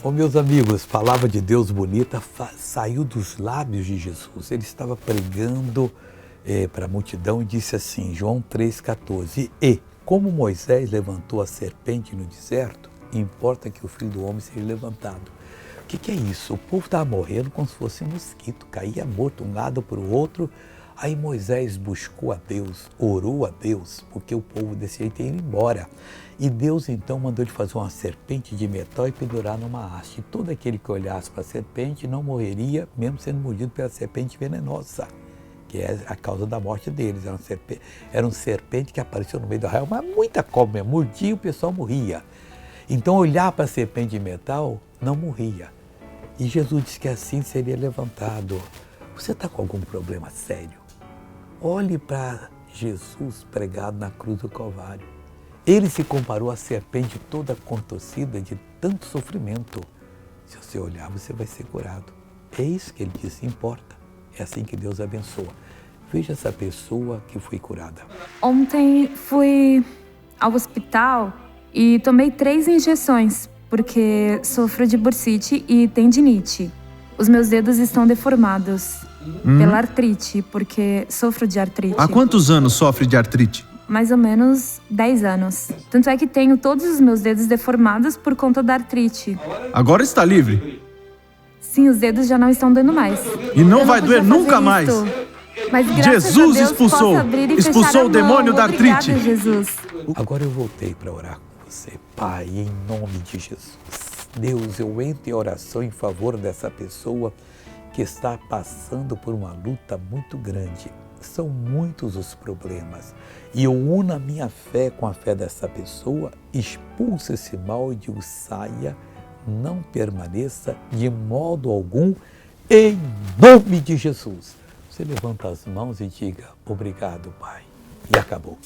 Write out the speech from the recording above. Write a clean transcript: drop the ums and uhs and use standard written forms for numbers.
Ô, meus amigos, palavra de Deus bonita saiu dos lábios de Jesus. Ele estava pregando para a multidão e disse assim, João 3,14, e como Moisés levantou a serpente no deserto, importa que o Filho do Homem seja levantado. O que é isso? O povo estava morrendo como se fosse um mosquito, caía morto um lado para o outro. Aí Moisés buscou a Deus, orou a Deus, porque o povo desse jeito ia embora. E Deus então mandou ele fazer uma serpente de metal e pendurar numa haste. E todo aquele que olhasse para a serpente não morreria, mesmo sendo mordido pela serpente venenosa, que é a causa da morte deles. Era um serpente que apareceu no meio do arraial, mas muita cobra, mordia e o pessoal morria. Então olhar para a serpente de metal não morria. E Jesus disse que assim seria levantado. Você está com algum problema sério? Olhe para Jesus pregado na cruz do Calvário. Ele se comparou à serpente toda contorcida de tanto sofrimento. Se você olhar, você vai ser curado. É isso que ele disse, importa. É assim que Deus abençoa. Veja essa pessoa que foi curada. Ontem fui ao hospital e tomei 3 injeções, porque sofro de bursite e tendinite. Os meus dedos estão deformados pela artrite, porque sofro de artrite. Há quantos anos sofre de artrite? Mais ou menos 10 anos. Tanto é que tenho todos os meus dedos deformados por conta da artrite. Agora está livre. Sim, os dedos já não estão doendo mais. E não vai doer nunca mais. Mas graças Jesus a Deus, expulsou. posso abrir e Expulsou fechar a o demônio mão. da Obrigada, artrite. Jesus. Agora eu voltei para orar com você. Pai, em nome de Jesus. Deus, eu entro em oração em favor dessa pessoa que está passando por uma luta muito grande. São muitos os problemas. E eu uno a minha fé com a fé dessa pessoa, expulso esse mal e digo, saia, não permaneça de modo algum, em nome de Jesus. Você levanta as mãos e diga, obrigado, Pai. E acabou.